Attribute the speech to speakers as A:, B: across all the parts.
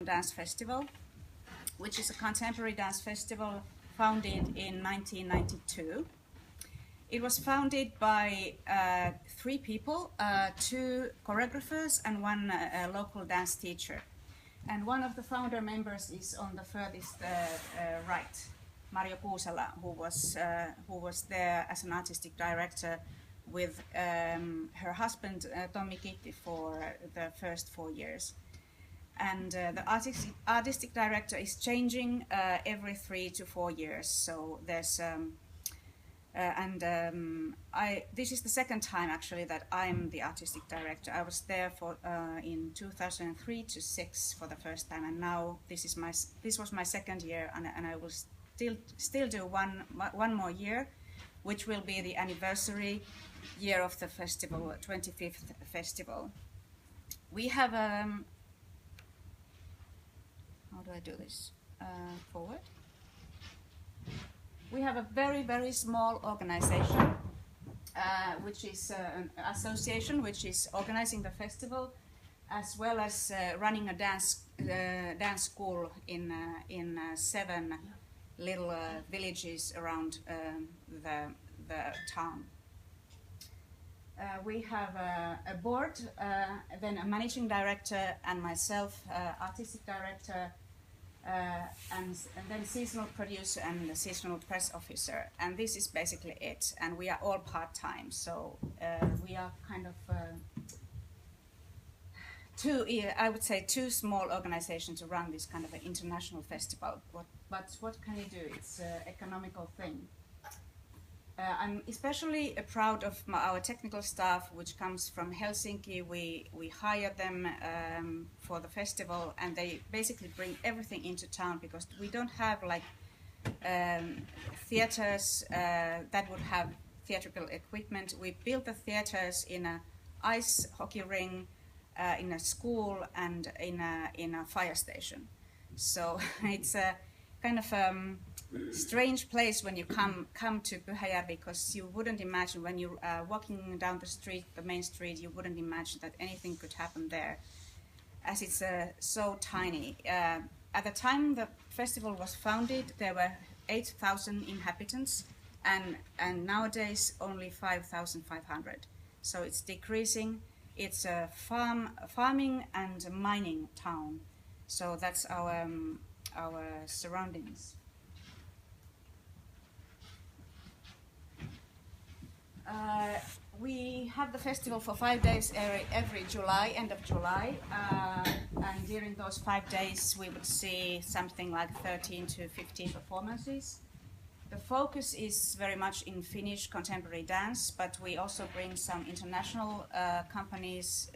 A: Dance Festival, which is a contemporary dance festival founded in 1992. It was founded by 3 people, 2 choreographers and 1 local dance teacher. And one of the founder members is on the furthest right, Marjo Kuusala, who was there as an artistic director with her husband Tommi Kitti for the first 4 years. And the artistic director is changing every 3 to 4 years. So there's this is the second time actually that I'm the artistic director. I was there for in 2003 to 6 for the first time, and now this was my second year, and I will still do one more year, which will be the anniversary year of the festival, 25th festival. We have how do I do this? Forward. We have a very small organization, which is an association which is organizing the festival, as well as running a dance school in 7 little villages around the town. We have a board, then a managing director, and myself, artistic director, and then seasonal producer and the seasonal press officer, and this is basically it. And we are all part-time, so we are kind of I would say too small organization to run this kind of an international festival. But what can you do? It's an economical thing. I'm especially proud of our technical staff, which comes from Helsinki. We hire them for the festival, and they basically bring everything into town, because we don't have like theaters that would have theatrical equipment. We built the theaters in an ice hockey ring, in a school, and in a fire station. So it's a kind of strange place when you come to Pyhäjärvi, because you wouldn't imagine when you're walking down the street, the main street, you wouldn't imagine that anything could happen there, as it's so tiny. At the time the festival was founded, there were 8,000 inhabitants, and nowadays only 5,500. So it's decreasing. It's a farming and mining town. So that's our surroundings. We have the festival for 5 days every July, end of July, and during those 5 days we would see something like 13 to 15 performances. The focus is very much in Finnish contemporary dance, but we also bring some international companies,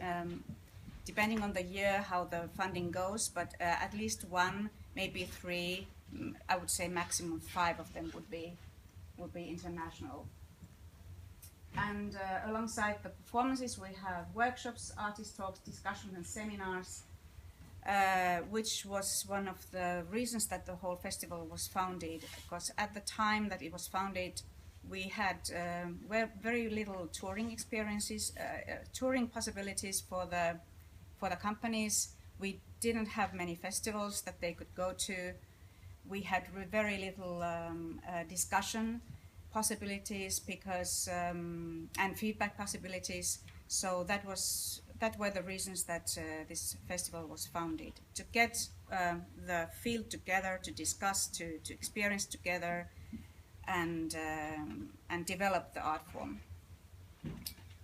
A: depending on the year how the funding goes, but at least 1, maybe 3, I would say maximum 5 of them would be international. And alongside the performances, we have workshops, artist talks, discussions and seminars, which was one of the reasons that the whole festival was founded, because at the time that it was founded, we had very little touring experiences, touring possibilities for the companies. We didn't have many festivals that they could go to. We had very little discussion possibilities because and feedback possibilities. So that were the reasons that this festival was founded, to get the field together, to discuss, to experience together, and develop the art form.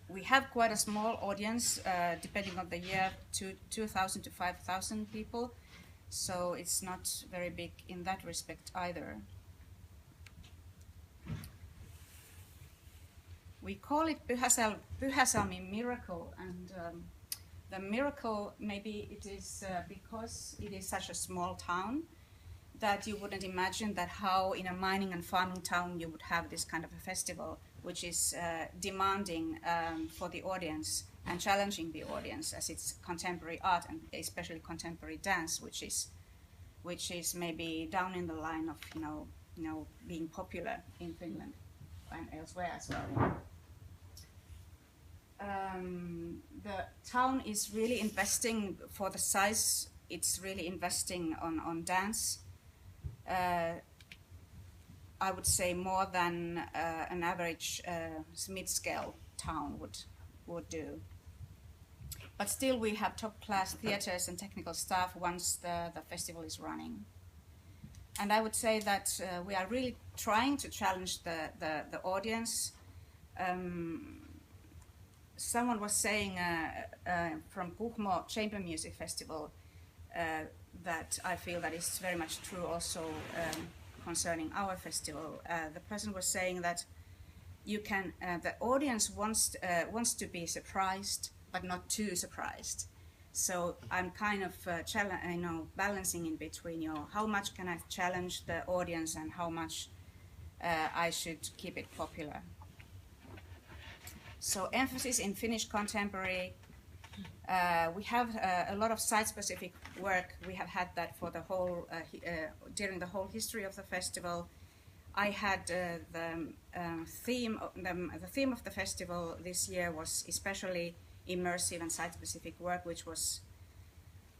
A: We have quite a small audience, depending on the year, 2,000 to 5,000 people. So it's not very big in that respect either. We call it Pyhäsalmi miracle, and the miracle, maybe it is because it is such a small town that you wouldn't imagine that how in a mining and farming town you would have this kind of a festival, which is demanding for the audience and challenging the audience, as it's contemporary art and especially contemporary dance, which is maybe down in the line of being popular in Finland and elsewhere as well. The town is really investing for the size it's really investing on dance. I would say more than an average mid-scale town would do. But still, we have top-class theaters and technical staff once the festival is running. And I would say that we are really trying to challenge the audience. Someone was saying from Kuhmo Chamber Music Festival that I feel that is very much true also concerning our festival. The person was saying that you can, the audience wants to be surprised, but not too surprised. So I'm kind of balancing in between, how much can I challenge the audience and how much I should keep it popular. So emphasis in Finnish contemporary. We have a lot of site-specific work. We have had that for the whole during the whole history of the festival. I had the theme of the festival this year was especially immersive and site-specific work, which was,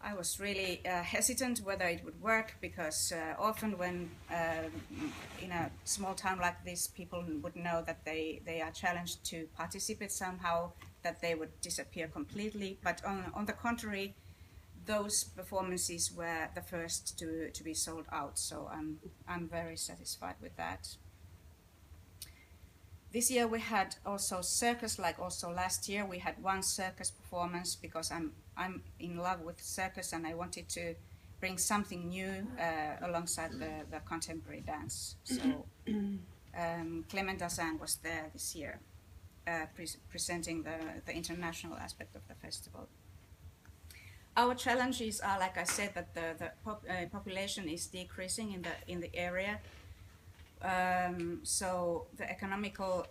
A: I was really hesitant whether it would work, because often when in a small town like this, people would know that they are challenged to participate somehow, that they would disappear completely. But on the contrary, those performances were the first to be sold out, so I'm very satisfied with that. This year we had also circus, like also last year. We had one circus performance because I'm in love with circus and I wanted to bring something new alongside the contemporary dance. So Clement Dassin was there this year, presenting the international aspect of the festival. Our challenges are, like I said, that the population is decreasing in the area. So the economical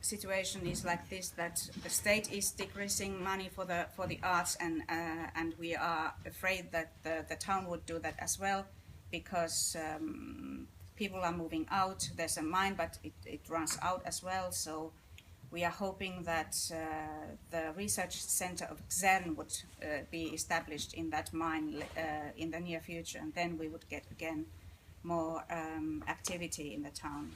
A: situation is like this, that the state is decreasing money for the arts, and we are afraid that the town would do that as well, because people are moving out. There's a mine, but it runs out as well. So we are hoping that the research center of XERN would be established in that mine in the near future, and then we would get again more activity in the town.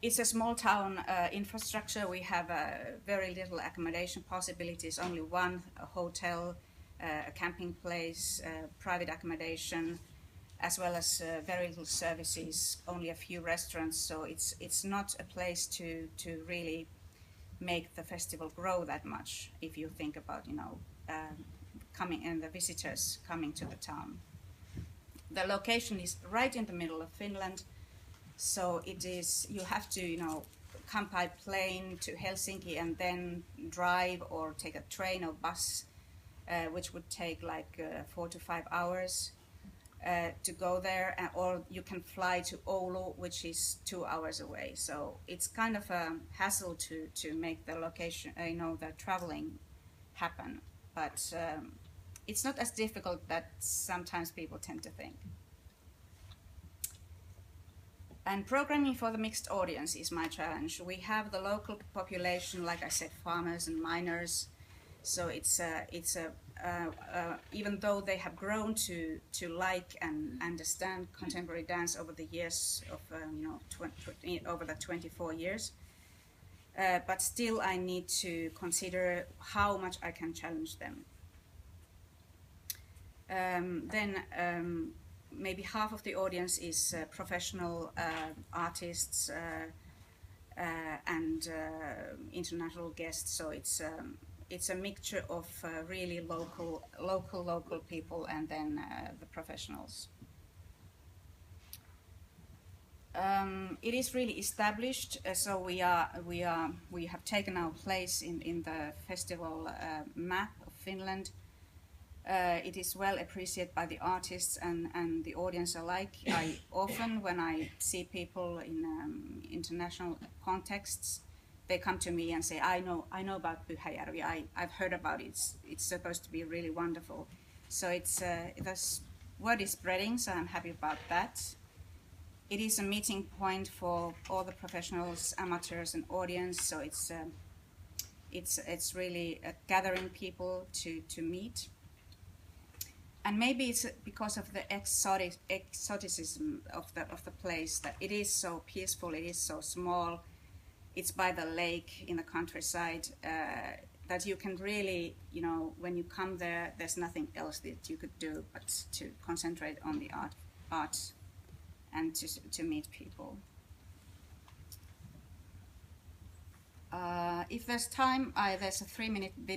A: It's a small town infrastructure. We have very little accommodation possibilities, only one hotel, a camping place, private accommodation, as well as very little services, only a few restaurants. So it's not a place to really make the festival grow that much, if you think about coming and the visitors coming to the town. The location is right in the middle of Finland, so it is, you have to come by plane to Helsinki and then drive or take a train or bus, which would take like 4 to 5 hours to go there, or you can fly to Oulu, which is 2 hours away. So it's kind of a hassle to make the location, the traveling happen, but it's not as difficult that sometimes people tend to think. And programming for the mixed audience is my challenge. We have the local population, like I said, farmers and miners. So it's even though they have grown to like and understand contemporary dance over the years of over the 24 years, but still I need to consider how much I can challenge them. Then maybe half of the audience is professional artists and international guests. So it's a mixture of really local people and then the professionals. It is really established, so we have taken our place in the festival map of Finland. It is well appreciated by the artists and the audience alike. I often, when I see people in international contexts, they come to me and say, I know about Pyhäjärvi. I've heard about it. It's supposed to be really wonderful. So the word is spreading, so I'm happy about that. It is a meeting point for all the professionals, amateurs, and audience. So it's really gathering people to meet. And maybe it's because of the exoticism of the place, that it is so peaceful, it is so small, it's by the lake in the countryside, that you can really, you know, when you come there, there's nothing else that you could do but to concentrate on the art and to meet people. If there's time, there's a 3-minute video